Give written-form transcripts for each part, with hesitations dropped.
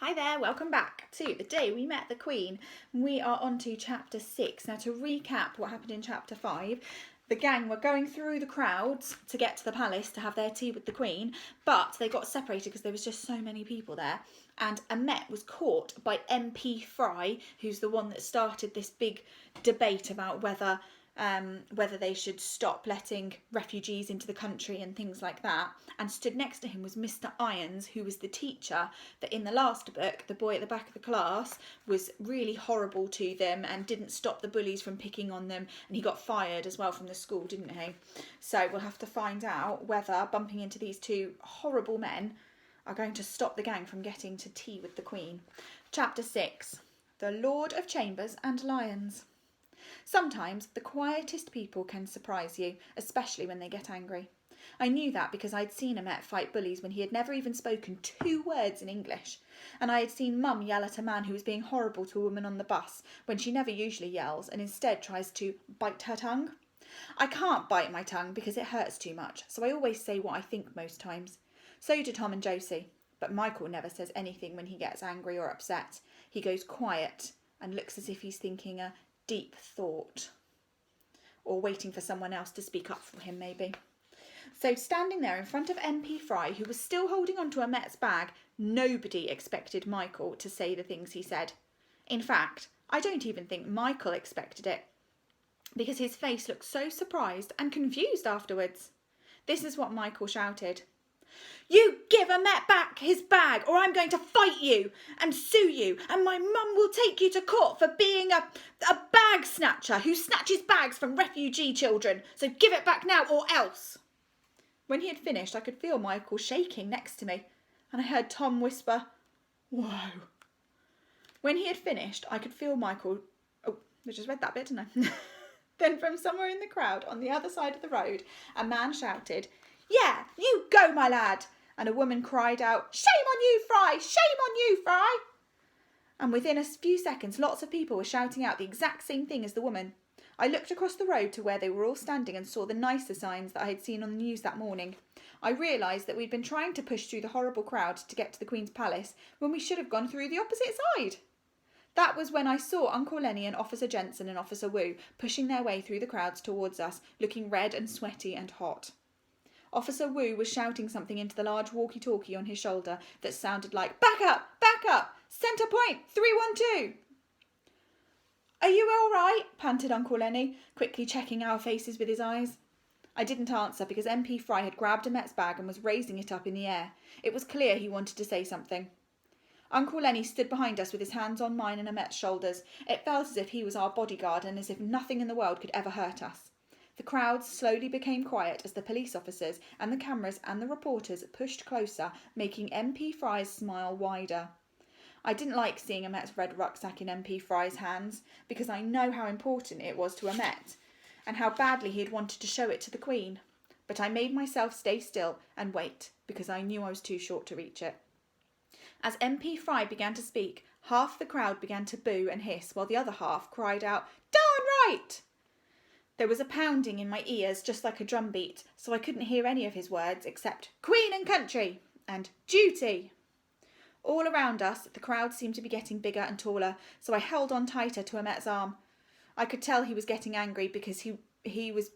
Hi there, welcome back to The Day We Met the Queen. We are on to chapter 6. Now, to recap what happened in chapter 5, the gang were going through the crowds to get to the palace to have their tea with the Queen, but they got separated because there was just so many people there. And Amet was caught by MP Fry, who's the one that started this big debate about whether they should stop letting refugees into the country and things like that. And stood next to him was Mr. Irons, who was the teacher that in the last book, the boy at the back of the class, was really horrible to them and didn't stop the bullies from picking on them, and he got fired as well from the school, didn't he? So we'll have to find out whether bumping into these two horrible men are going to stop the gang from getting to tea with the Queen. Chapter 6. The Lord of Chambers and Lions. Sometimes the quietest people can surprise you, especially when they get angry. I knew that because I'd seen Amet fight bullies when he had never even spoken 2 words in English, and I had seen Mum yell at a man who was being horrible to a woman on the bus when she never usually yells and instead tries to bite her tongue. I can't bite my tongue because it hurts too much, so I always say what I think most times. So do Tom and Josie, but Michael never says anything when he gets angry or upset. He goes quiet and looks as if he's thinking a deep thought, or waiting for someone else to speak up for him maybe. So standing there in front of MP Fry, who was still holding on to Amet's bag, nobody expected Michael to say the things he said. In fact, I don't even think Michael expected it, because his face looked so surprised and confused afterwards. This is what Michael shouted. "You give Amet back his bag or I'm going to fight you and sue you, and my mum will take you to court for being a bag snatcher who snatches bags from refugee children. So give it back now or else." When he had finished, I could feel Michael shaking next to me, and I heard Tom whisper, "Whoa." When he had finished, I could feel Michael... Oh, I just read that bit, didn't I? Then from somewhere in the crowd on the other side of the road, a man shouted, "Yeah, you go, my lad!" And a woman cried out, "Shame on you, Fry! Shame on you, Fry!" And within a few seconds, lots of people were shouting out the exact same thing as the woman. I looked across the road to where they were all standing and saw the nicer signs that I had seen on the news that morning. I realised that we'd been trying to push through the horrible crowd to get to the Queen's Palace when we should have gone through the opposite side. That was when I saw Uncle Lenny and Officer Jensen and Officer Wu pushing their way through the crowds towards us, looking red and sweaty and hot. Officer Wu was shouting something into the large walkie-talkie on his shoulder that sounded like, "Back up, centre point, 312. "Are you all right?" panted Uncle Lenny, quickly checking our faces with his eyes. I didn't answer because MP Fry had grabbed Amet's bag and was raising it up in the air. It was clear he wanted to say something. Uncle Lenny stood behind us with his hands on mine and Amet's shoulders. It felt as if he was our bodyguard and as if nothing in the world could ever hurt us. The crowds slowly became quiet as the police officers and the cameras and the reporters pushed closer, making MP Fry's smile wider. I didn't like seeing Amet's red rucksack in MP Fry's hands because I know how important it was to Amet and how badly he had wanted to show it to the Queen. But I made myself stay still and wait because I knew I was too short to reach it. As MP Fry began to speak, half the crowd began to boo and hiss while the other half cried out, "Darn right!" There was a pounding in my ears just like a drum beat, so I couldn't hear any of his words except "Queen and country" and "duty." All around us, the crowd seemed to be getting bigger and taller, so I held on tighter to Amet's arm. I could tell he was getting angry because he was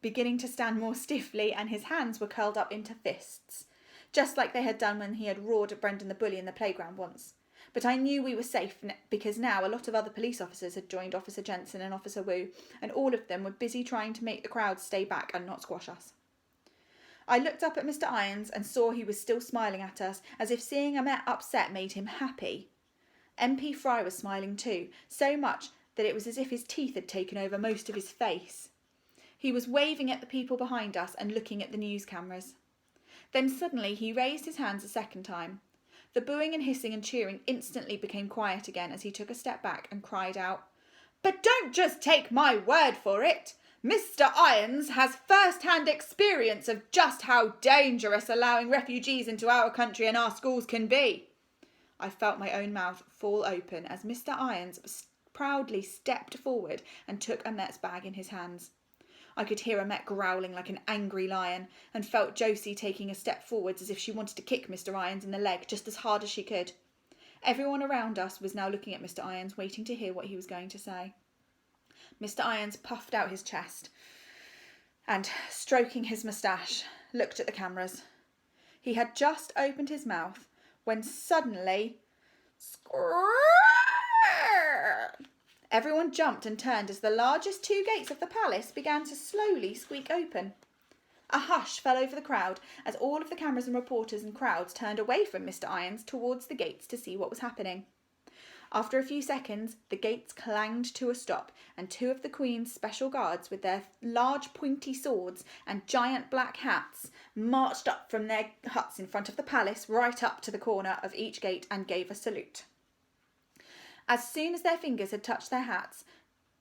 beginning to stand more stiffly and his hands were curled up into fists, just like they had done when he had roared at Brendan the bully in the playground once. But I knew we were safe because now a lot of other police officers had joined Officer Jensen and Officer Wu, and all of them were busy trying to make the crowd stay back and not squash us. I looked up at Mr. Irons and saw he was still smiling at us, as if seeing Amet upset made him happy. MP Fry was smiling too, so much that it was as if his teeth had taken over most of his face. He was waving at the people behind us and looking at the news cameras. Then suddenly he raised his hands a second time. The booing and hissing and cheering instantly became quiet again as he took a step back and cried out, "But don't just take my word for it! Mr. Irons has first-hand experience of just how dangerous allowing refugees into our country and our schools can be." I felt my own mouth fall open as Mr. Irons proudly stepped forward and took Amet's bag in his hands. I could hear Amet growling like an angry lion and felt Josie taking a step forwards as if she wanted to kick Mr. Irons in the leg just as hard as she could. Everyone around us was now looking at Mr. Irons, waiting to hear what he was going to say. Mr. Irons puffed out his chest and, stroking his moustache, looked at the cameras. He had just opened his mouth when suddenly... Everyone jumped and turned as the largest two gates of the palace began to slowly squeak open. A hush fell over the crowd as all of the cameras and reporters and crowds turned away from Mr. Irons towards the gates to see what was happening. After a few seconds, the gates clanged to a stop, and two of the Queen's special guards with their large pointy swords and giant black hats marched up from their huts in front of the palace right up to the corner of each gate and gave a salute. As soon as their fingers had touched their hats,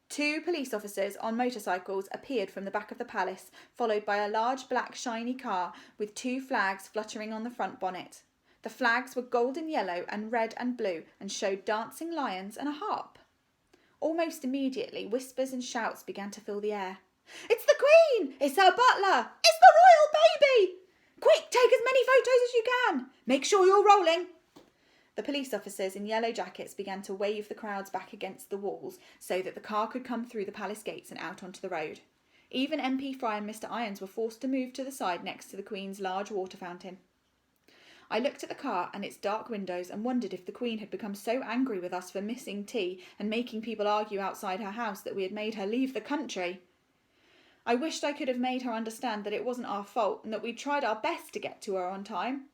two police officers on motorcycles appeared from the back of the palace, followed by a large black shiny car with two flags fluttering on the front bonnet. The flags were golden yellow and red and blue and showed dancing lions and a harp. Almost immediately, whispers and shouts began to fill the air. "It's the Queen! It's her butler! It's the royal baby! Quick, take as many photos as you can! Make sure you're rolling!" The police officers in yellow jackets began to wave the crowds back against the walls so that the car could come through the palace gates and out onto the road. Even MP Fry and Mr. Irons were forced to move to the side next to the Queen's large water fountain. I looked at the car and its dark windows and wondered if the Queen had become so angry with us for missing tea and making people argue outside her house that we had made her leave the country. I wished I could have made her understand that it wasn't our fault and that we'd tried our best to get to her on time.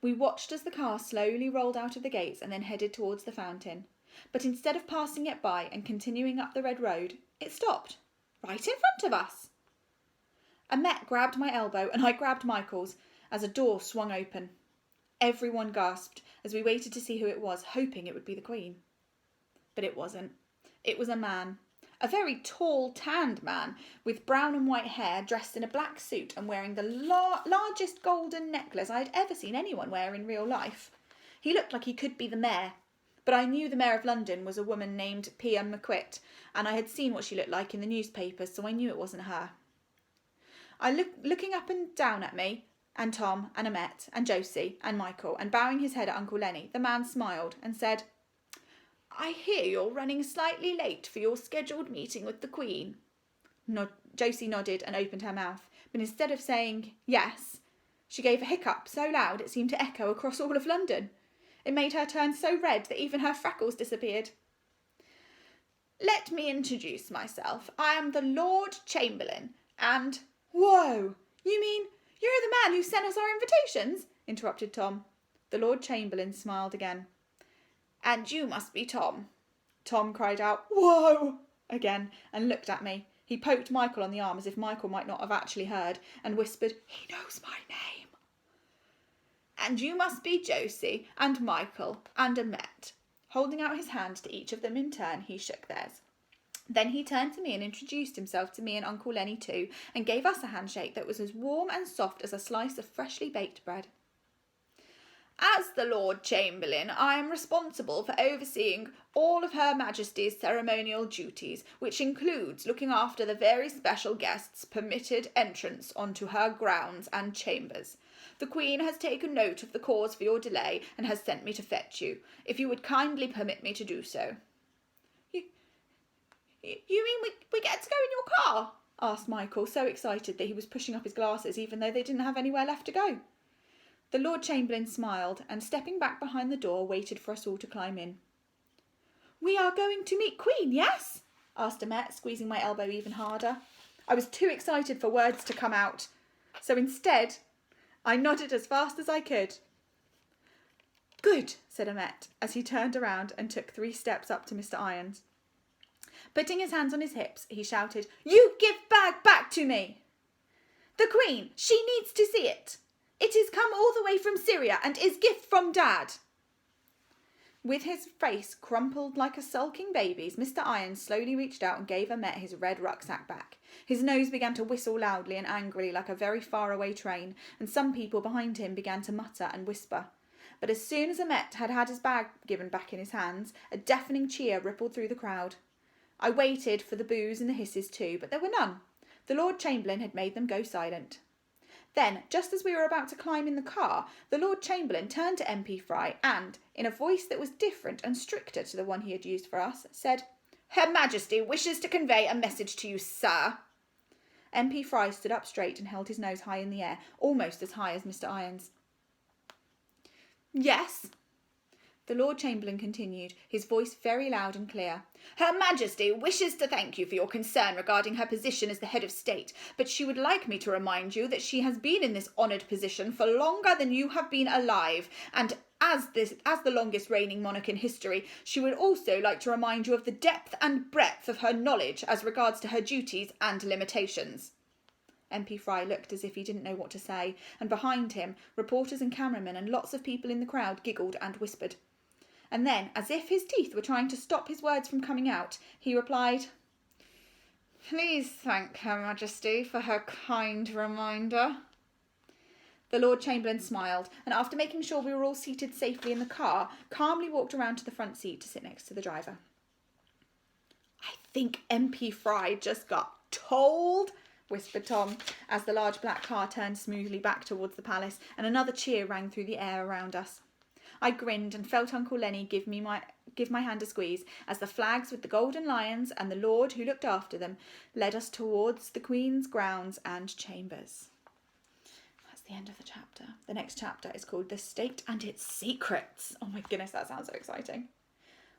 We watched as the car slowly rolled out of the gates and then headed towards the fountain. But instead of passing it by and continuing up the red road, it stopped, right in front of us. Annette grabbed my elbow and I grabbed Michael's as a door swung open. Everyone gasped as we waited to see who it was, hoping it would be the Queen. But it wasn't. It was a man. A very tall, tanned man with brown and white hair, dressed in a black suit and wearing the largest golden necklace I had ever seen anyone wear in real life. He looked like he could be the mayor, but I knew the Mayor of London was a woman named Pia McQuitt, and I had seen what she looked like in the newspapers, so I knew it wasn't her. Looking up and down at me, and Tom, and Annette, and Josie, and Michael, and bowing his head at Uncle Lenny, the man smiled and said, "I hear you're running slightly late for your scheduled meeting with the Queen." Josie nodded and opened her mouth, but instead of saying yes, she gave a hiccup so loud it seemed to echo across all of London. It made her turn so red that even her freckles disappeared. "Let me introduce myself. I am the Lord Chamberlain, and—" "Whoa! You mean you're the man who sent us our invitations?" interrupted Tom. The Lord Chamberlain smiled again. "And you must be Tom." Tom cried out, "Whoa!" again and looked at me. He poked Michael on the arm as if Michael might not have actually heard and whispered, "He knows my name." "And you must be Josie and Michael and Annette." Holding out his hand to each of them in turn, he shook theirs. Then he turned to me and introduced himself to me and Uncle Lenny too, and gave us a handshake that was as warm and soft as a slice of freshly baked bread. "As the Lord Chamberlain, I am responsible for overseeing all of Her Majesty's ceremonial duties, which includes looking after the very special guests' permitted entrance onto her grounds and chambers. The Queen has taken note of the cause for your delay and has sent me to fetch you, if you would kindly permit me to do so." You mean we get to go in your car?" asked Michael, so excited that he was pushing up his glasses even though they didn't have anywhere left to go. The Lord Chamberlain smiled and, stepping back behind the door, waited for us all to climb in. "We are going to meet Queen, yes?" asked Annette, squeezing my elbow even harder. I was too excited for words to come out, so instead I nodded as fast as I could. "Good," said Annette, as he turned around and took 3 steps up to Mr. Irons. Putting his hands on his hips, he shouted, "You give bag back to me! The Queen, she needs to see it. It is come all the way from Syria and is gift from Dad." With his face crumpled like a sulking baby's, Mr. Irons slowly reached out and gave Annette his red rucksack back. His nose began to whistle loudly and angrily like a very far-away train, and some people behind him began to mutter and whisper. But as soon as Annette had his bag given back in his hands, a deafening cheer rippled through the crowd. I waited for the boos and the hisses too, but there were none. The Lord Chamberlain had made them go silent. Then, just as we were about to climb in the car, the Lord Chamberlain turned to MP Fry and, in a voice that was different and stricter to the one he had used for us, said, "Her Majesty wishes to convey a message to you, sir." MP Fry stood up straight and held his nose high in the air, almost as high as Mr. Irons. "Yes," the Lord Chamberlain continued, his voice very loud and clear. "Her Majesty wishes to thank you for your concern regarding her position as the head of state, but she would like me to remind you that she has been in this honoured position for longer than you have been alive, and as the longest reigning monarch in history, she would also like to remind you of the depth and breadth of her knowledge as regards to her duties and limitations." MP Fry looked as if he didn't know what to say, and behind him, reporters and cameramen and lots of people in the crowd giggled and whispered. And then, as if his teeth were trying to stop his words from coming out, he replied, "Please thank Her Majesty for her kind reminder." The Lord Chamberlain smiled, and after making sure we were all seated safely in the car, calmly walked around to the front seat to sit next to the driver. "I think MP Fry just got told," whispered Tom, as the large black car turned smoothly back towards the palace, and another cheer rang through the air around us. I grinned and felt Uncle Lenny give my hand a squeeze as the flags with the golden lions and the lord who looked after them led us towards the Queen's grounds and chambers. That's the end of the chapter. The next chapter is called The State and Its Secrets. Oh my goodness, that sounds so exciting.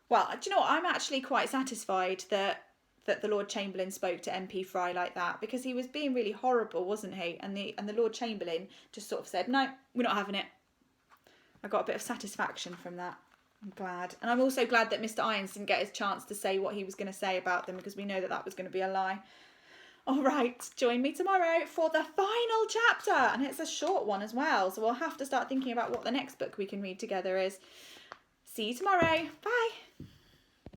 Well, do you know what? I'm actually quite satisfied that the Lord Chamberlain spoke to MP Fry like that, because he was being really horrible, wasn't he? And the Lord Chamberlain just sort of said, "No, we're not having it." I got a bit of satisfaction from that. I'm glad. And I'm also glad that Mr. Irons didn't get his chance to say what he was going to say about them, because we know that that was going to be a lie. All right, join me tomorrow for the final chapter. And it's a short one as well, so we'll have to start thinking about what the next book we can read together is. See you tomorrow. Bye.